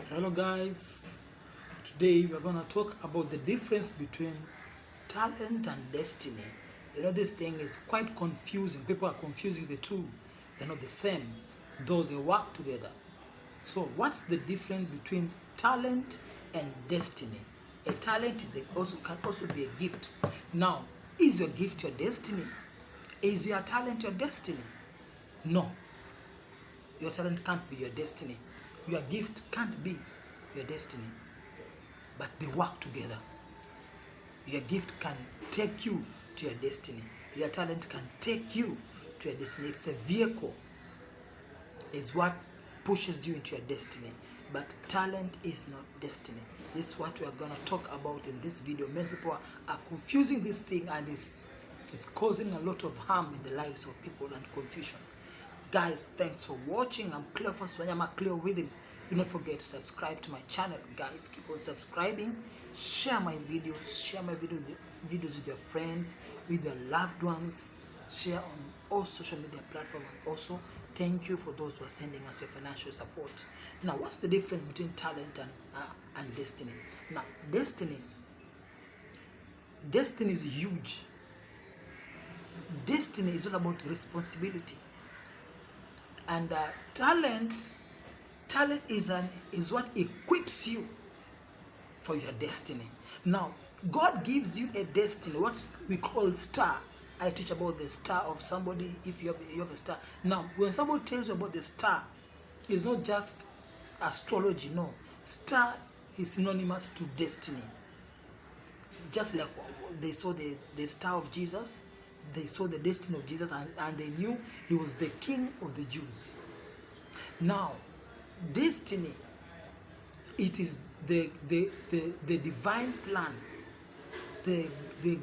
Hello guys, today we're going to talk about the difference between talent and destiny. This thing is quite confusing. People are confusing the two. They're not the same, though they work together. So what's the difference between talent and destiny? A talent can also be a gift. Now, is your gift your destiny? Is your talent your destiny? No. Your talent can't be your destiny. Your gift can't be your destiny. But they work together. Your gift can take you to your destiny. Your talent can take you to your destiny. It's a vehicle. It's what pushes you into your destiny. But talent is not destiny. This is what we are going to talk about in this video. Many people are confusing this thing, and it's causing a lot of harm in the lives of people and confusion. Guys, thanks for watching. I'm Cleophas Wanyama, Cleo with him. Do not forget to subscribe to my channel. Guys, keep on subscribing. Share my videos. Share my videos with your friends, with your loved ones. Share on all social media platforms. And also, thank you for those who are sending us your financial support. Now, what's the difference between talent and destiny? Now, destiny is huge. Destiny is all about responsibility. And talent is what equips you for your destiny. Now, God gives you a destiny, what we call star. I teach about the star of somebody. If you have a star. Now, when somebody tells you about the star, it's not just astrology. No, star is synonymous to destiny. Just like they saw the star of Jesus, they saw the destiny of Jesus, and they knew he was the king of the Jews. Now, destiny, it is the divine plan, the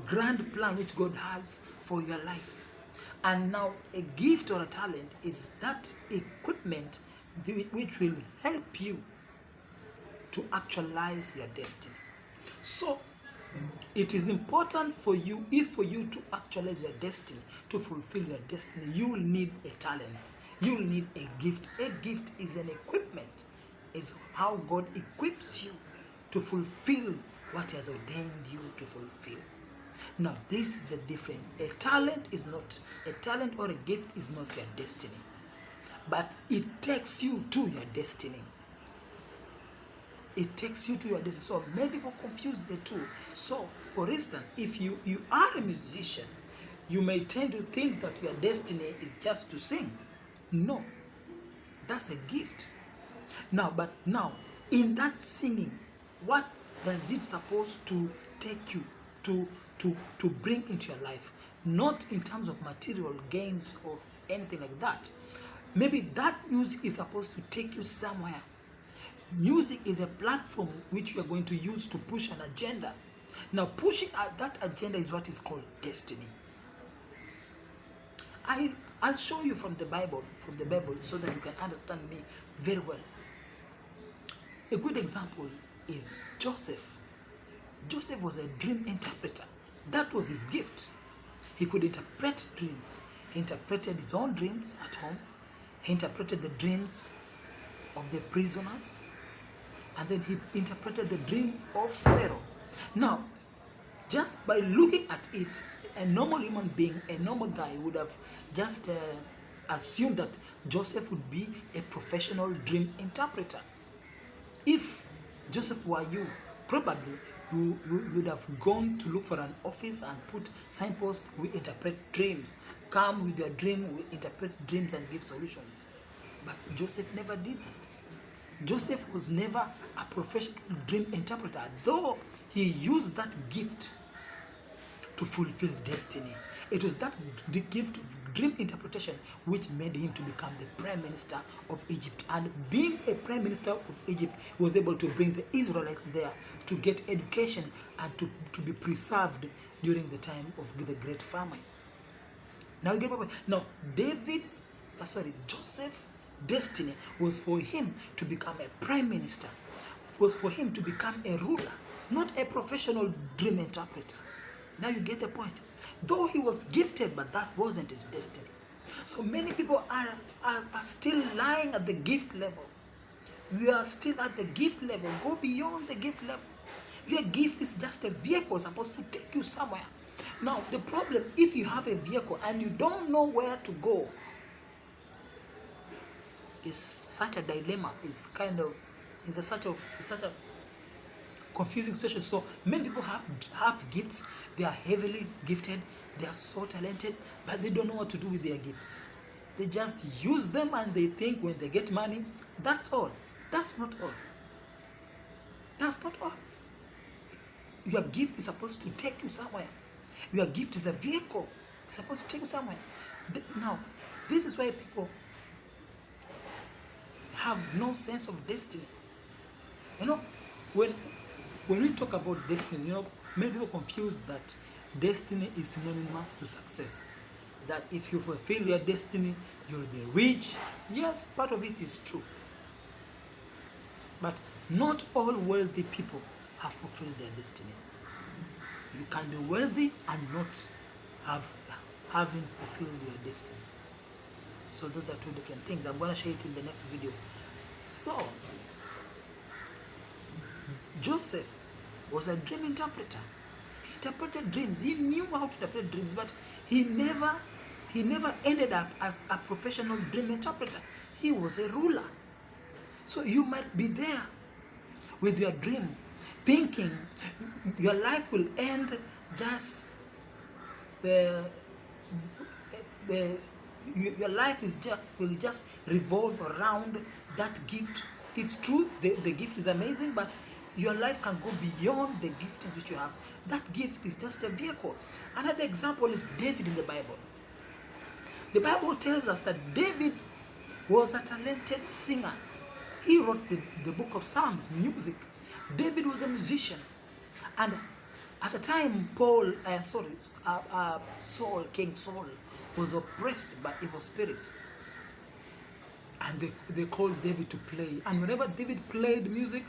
grand plan which God has for your life. And now a gift or a talent is that equipment which will help you to actualize your destiny. So it is important for you to actualize your destiny, to fulfill your destiny, you will need a talent. You will need a gift. A gift is an equipment. Is how God equips you to fulfill what He has ordained you to fulfill. Now, this is the difference. A talent or a gift is not your destiny, but it takes you to your destiny. It takes you to your destiny. So many people confuse the two. So, for instance, if you are a musician, you may tend to think that your destiny is just to sing. No, that's a gift. Now, in that singing, what does it supposed to take you to bring into your life? Not in terms of material gains or anything like that. Maybe that music is supposed to take you somewhere. Music is a platform which you are going to use to push an agenda. Now, pushing that agenda is what is called destiny. I'll show you from the Bible, so that you can understand me very well. A good example is Joseph. Joseph was a dream interpreter. That was his gift. He could interpret dreams. He interpreted his own dreams at home. He interpreted the dreams of the prisoners. And then he interpreted the dream of Pharaoh. Now, just by looking at it, a normal human being, a normal guy would have just assumed that Joseph would be a professional dream interpreter. If Joseph were you, probably you would have gone to look for an office and put signposts, we interpret dreams. Come with your dream, we interpret dreams and give solutions. But Joseph never did that. Joseph was never a professional dream interpreter, though he used that gift to fulfill destiny. It was that gift of dream interpretation which made him to become the Prime Minister of Egypt. And being a Prime Minister of Egypt, he was able to bring the Israelites there to get education and to be preserved during the time of the Great Famine. Now, Joseph's destiny was for him to become a Prime Minister, was for him to become a ruler, not a professional dream interpreter. Now you get the point. Though he was gifted, but that wasn't his destiny. So many people are still lying at the gift level. we are still at the gift level. Go beyond the gift level. Your gift is just a vehicle supposed to take you somewhere. Now, the problem, if you have a vehicle and you don't know where to go, is such a dilemma. It's such a confusing situation. So many people have gifts. They are heavily gifted. They are so talented, but they don't know what to do with their gifts. They just use them and they think when they get money, that's all. That's not all. That's not all. Your gift is supposed to take you somewhere. Your gift is a vehicle. It's supposed to take you somewhere. Now, this is why people have no sense of destiny. You know, when we talk about destiny, you know, many people confuse that destiny is synonymous to success. That if you fulfill your destiny, you'll be rich. Yes, part of it is true. But not all wealthy people have fulfilled their destiny. You can be wealthy and not having fulfilled your destiny. So those are two different things. I'm going to show it in the next video. So, Joseph was a dream interpreter. He interpreted dreams. He knew how to interpret dreams, but he never ended up as a professional dream interpreter. He was a ruler. So you might be there with your dream, thinking your life will end just your life will just revolve around that gift. It's true, the gift is amazing, but your life can go beyond the gift which you have. That gift is just a vehicle. Another example is David in the Bible. The Bible tells us that David was a talented singer. He wrote the book of Psalms, music. David was a musician. And at a time, King Saul, was oppressed by evil spirits. And they called David to play. And whenever David played music,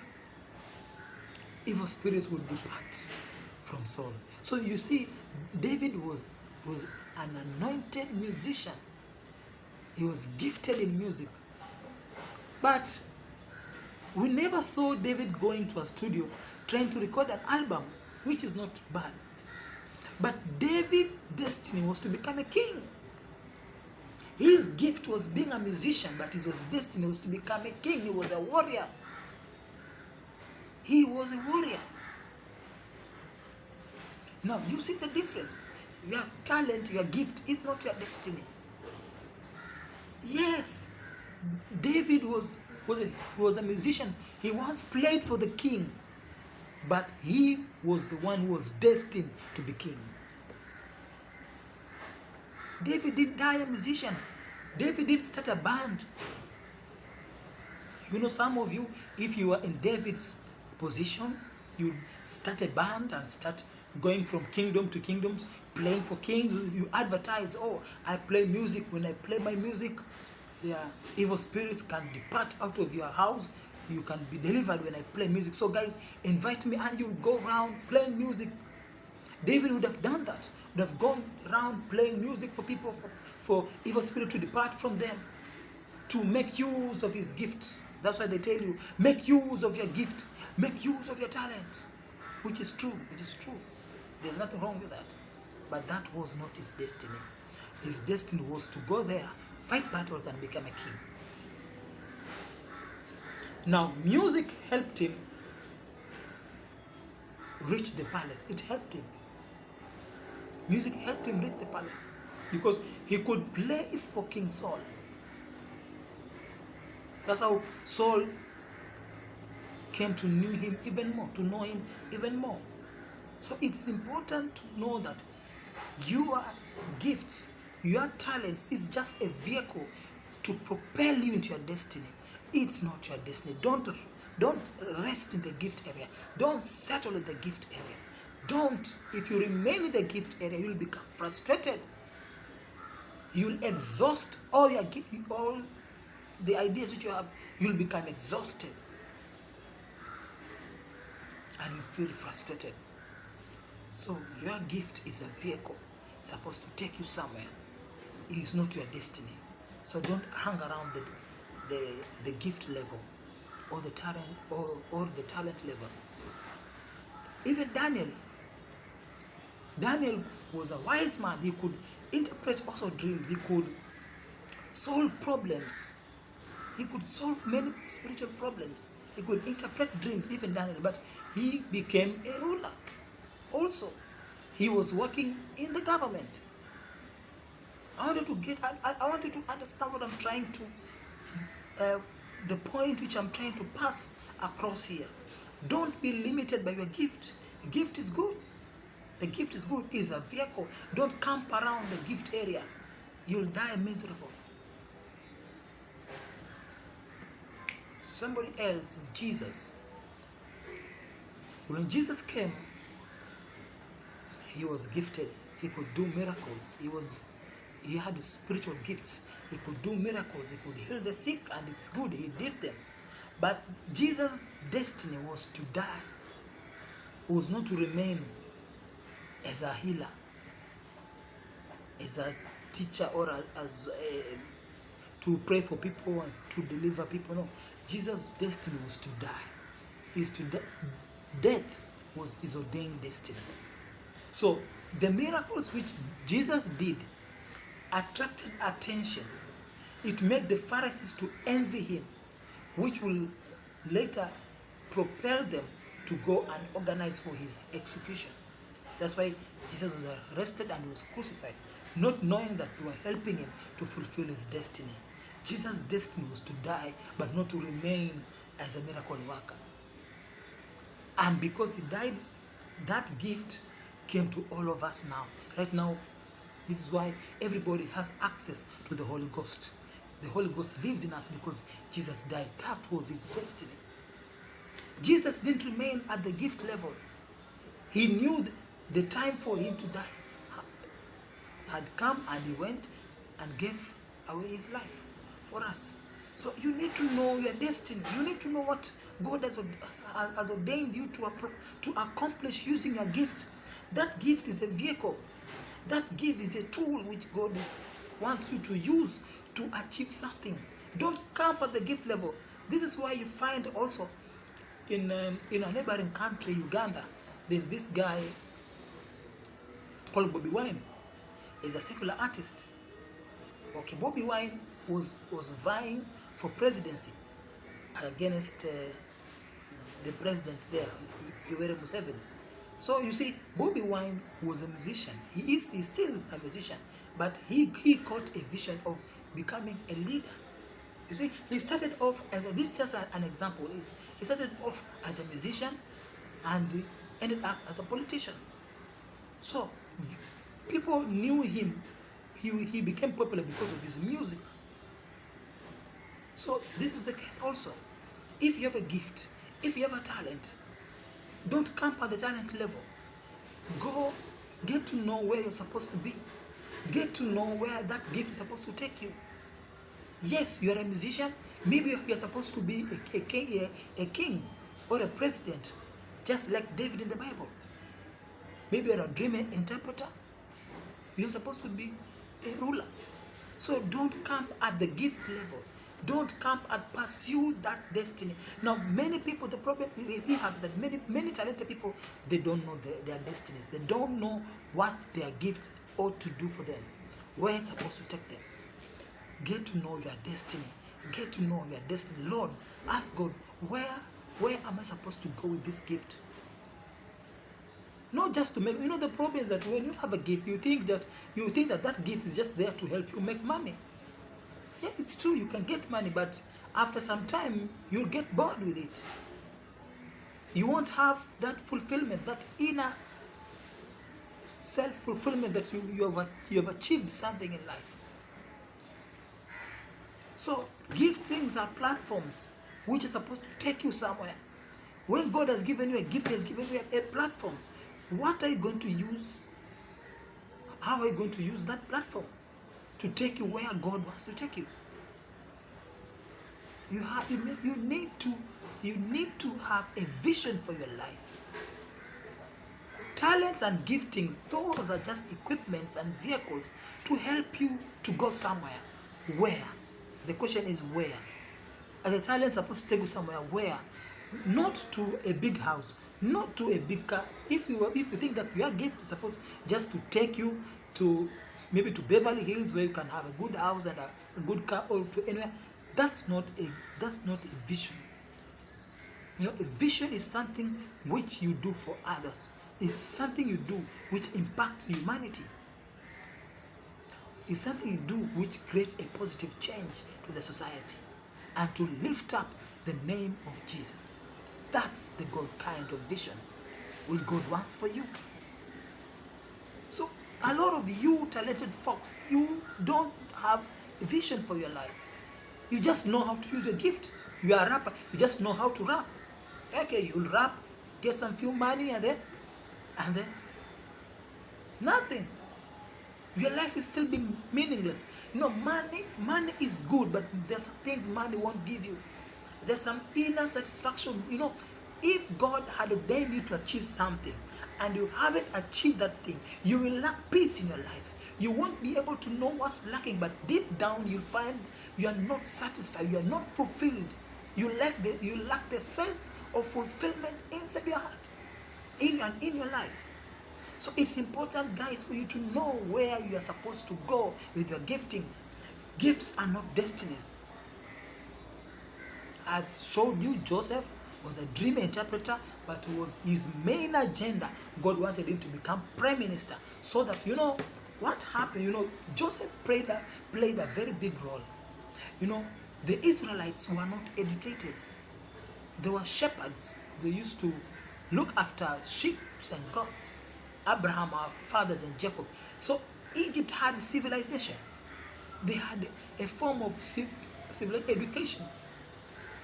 evil spirits would depart from Saul. So you see, David was an anointed musician. He was gifted in music. But we never saw David going to a studio trying to record an album, which is not bad. But David's destiny was to become a king. His gift was being a musician, but his destiny was to become a king. He was a warrior. He was a warrior. Now, you see the difference. Your talent, your gift is not your destiny. Yes, David was a musician. He once played for the king, but he was the one who was destined to be king. David didn't die a musician. David didn't start a band. You know, some of you, if you were in David's position, you'd start a band and start going from kingdom to kingdoms, playing for kings. You advertise, oh, I play music. When I play my music, evil spirits can depart out of your house. You can be delivered when I play music. So guys, invite me and you'll go around playing music. David would have done that. Would have gone around playing music for people, for evil spirit to depart from them, to make use of his gift. That's why they tell you, make use of your gift, make use of your talent, which is true. It is true. There's nothing wrong with that. But that was not his destiny. His destiny was to go there, fight battles, and become a king. Now, music helped him reach the palace. It helped him. Music helped him reach the palace because he could play for King Saul. That's how Saul came to know him even more. So it's important to know that your gifts, your talents is just a vehicle to propel you into your destiny. It's not your destiny. Don't rest in the gift area. Don't settle in the gift area. If you remain in the gift area, you'll become frustrated. You'll exhaust all the ideas which you have. You'll become exhausted. And you feel frustrated. So your gift is a vehicle supposed to take you somewhere. It is not your destiny. So don't hang around the gift level. or the talent or the talent level. Even Daniel was a wise man. He could interpret also dreams. He could solve problems. He could solve many spiritual problems. He could interpret dreams, even Daniel, but he became a ruler. Also, he was working in the government. I want you to understand what I'm trying to, the point which I'm trying to pass across here. Don't be limited by your gift. The gift is good. The gift is good. It's a vehicle. Don't camp around the gift area. You'll die miserable. Somebody else is Jesus. When Jesus came, he was gifted. He could do miracles. He had spiritual gifts. He could do miracles. He could heal the sick, and it's good. He did them. But Jesus' destiny was to die. It was not to remain as a healer, as a teacher, or to pray for people and to deliver people. No. Jesus' destiny was to die. Death was his ordained destiny. So the miracles which Jesus did attracted attention. It made the Pharisees to envy him, which will later propel them to go and organize for his execution. That's why Jesus was arrested and he was crucified, not knowing that they were helping him to fulfill his destiny. Jesus' destiny was to die, but not to remain as a miracle worker. And because he died, that gift came to all of us now. Right now, this is why everybody has access to the Holy Ghost. The Holy Ghost lives in us because Jesus died. That was his destiny. Jesus didn't remain at the gift level. He knew the time for him to die had come, and he went and gave away his life for us. So you need to know your destiny. You need to know what God has ordained you to accomplish using your gift. That gift is a vehicle. That gift is a tool which God wants you to use to achieve something. Don't camp at the gift level. This is why you find also in a neighboring country, Uganda, there's this guy called Bobi Wine. He's a secular artist. Okay, Bobi Wine was vying for presidency against the president there, Yoweri Museveni. So you see, Bobi Wine was a musician. He's still a musician, but he caught a vision of becoming a leader. You see, he started off this is just an example. He started off as a musician and ended up as a politician. So people knew him. He became popular because of his music. So this is the case also. If you have a gift, if you have a talent, don't camp at the talent level. Go get to know where you're supposed to be. Get to know where that gift is supposed to take you. Yes, you're a musician. Maybe you're supposed to be a king or a president, just like David in the Bible. Maybe you're a dream interpreter. You're supposed to be a ruler. So don't camp at the gift level. Don't camp and pursue that destiny. Now, many people, the problem we have is that many talented people, they don't know their destinies. They don't know what their gifts ought to do for them, where it's supposed to take them. Get to know your destiny. Get to know your destiny. Lord, ask God, where am I supposed to go with this gift? Not just to make, the problem is that when you have a gift, you think that gift is just there to help you make money. Yeah, it's true, you can get money, but after some time, you'll get bored with it. You won't have that fulfillment, that inner self-fulfillment that you have achieved something in life. So, giftings are platforms which are supposed to take you somewhere. When God has given you a gift, He has given you a platform. What are you going to use? How are you going to use that platform to take you where God wants to take you? You need to have a vision for your life. Talents and giftings, those are just equipments and vehicles to help you to go somewhere. Where? The question is where. The talent is supposed to take you somewhere where, not to a big house, not to a big car. If you think that your gift is supposed just to take you to maybe to Beverly Hills, where you can have a good house and a good car, or to anywhere, that's not a vision. You know, a vision is something which you do for others. It's something you do which impacts humanity. It's something you do which creates a positive change to the society and to lift up the name of Jesus. That's the God kind of vision which God wants for you. So a lot of you talented folks, you don't have a vision for your life. You just know how to use your gift. You are a rapper, you just know how to rap. Okay, you'll rap, get some few money, and then nothing. Your life is still being meaningless. You know, money is good, but there's some things money won't give you. There's some inner satisfaction. You know, if God had ordained you to achieve something and you haven't achieved that thing, you will lack peace in your life. You won't be able to know what's lacking, but deep down you'll find you are not satisfied, you are not fulfilled. You lack the sense of fulfillment inside your heart, in your life. So it's important, guys, for you to know where you are supposed to go with your giftings. Gifts are not destinies. I've showed you Joseph was a dream interpreter, but it was his main agenda. God wanted him to become prime minister, so that, you know, what happened, you know, Joseph played a very big role. You know, the Israelites were not educated. They were shepherds. They used to look after sheep and goats. Abraham, our fathers, and Jacob. So Egypt had civilization. They had a form of civil education.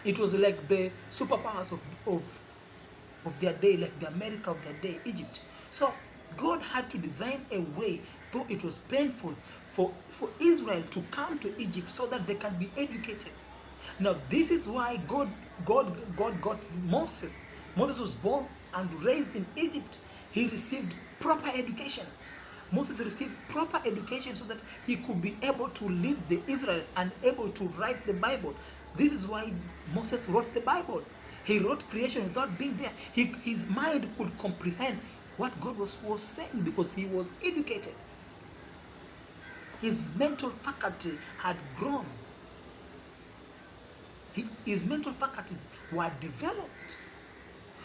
It was like the superpowers of their day, like the America of their day, Egypt. So God had to design a way, though it was painful, for Israel to come to Egypt so that they can be educated. Now this is why God got Moses. Moses was born and raised in Egypt. He received proper education. Moses received proper education so that he could be able to lead the Israelites and able to write the Bible. This is why Moses wrote the Bible. He wrote creation without being there. His mind could comprehend what God was saying because he was educated. His mental faculty had grown. His mental faculties were developed.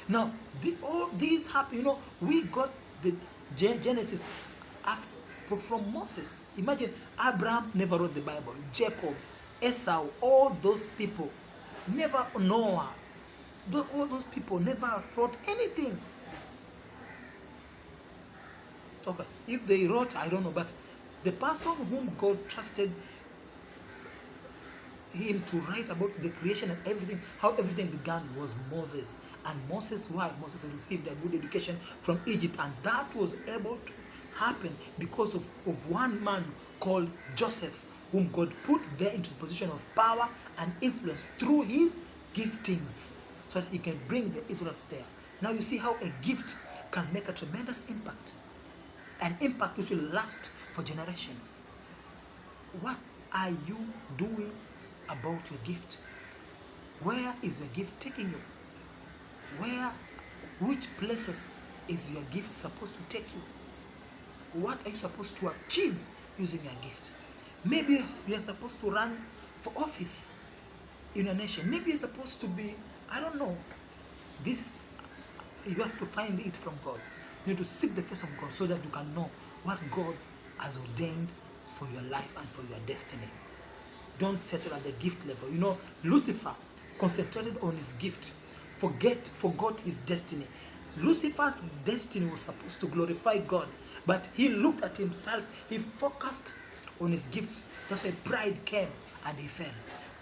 Now, all these happen, you know, we got the Genesis from Moses. Imagine, Abraham never wrote the Bible. Jacob, Esau, all those people, never, Noah, all those people never wrote anything. Okay, if they wrote, I don't know, but the person whom God trusted him to write about the creation and everything, how everything began, was Moses. And Moses, why? Moses received a good education from Egypt, and that was able to happen because of one man called Joseph, whom God put there into the position of power and influence through his giftings, so that he can bring the Israelites there. Now you see how a gift can make a tremendous impact, an impact which will last for generations. What are you doing about your gift? Where is your gift taking you? Which places is your gift supposed to take you? What are you supposed to achieve using your gift? Maybe you are supposed to run for office in a nation. Maybe you're supposed to be, I don't know. You have to find it from God. You need to seek the face of God so that you can know what God has ordained for your life and for your destiny. Don't settle at the gift level. You know, Lucifer concentrated on his gift, forgot his destiny. Lucifer's destiny was supposed to glorify God, but he looked at himself. He focused on his gifts. That's why pride came and he fell.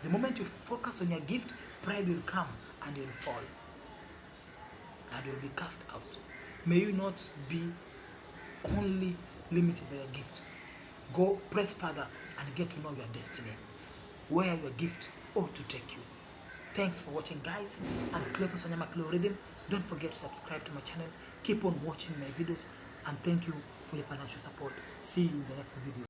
The moment you focus on your gift, pride will come and you'll fall. And you'll be cast out. May you not be only limited by your gift. Go press further and get to know your destiny, where your gift ought to take you. Thanks for watching, guys. I'm Cleophas Wanyama Cleo. Don't forget to subscribe to my channel. Keep on watching my videos, and thank you for your financial support. See you in the next video.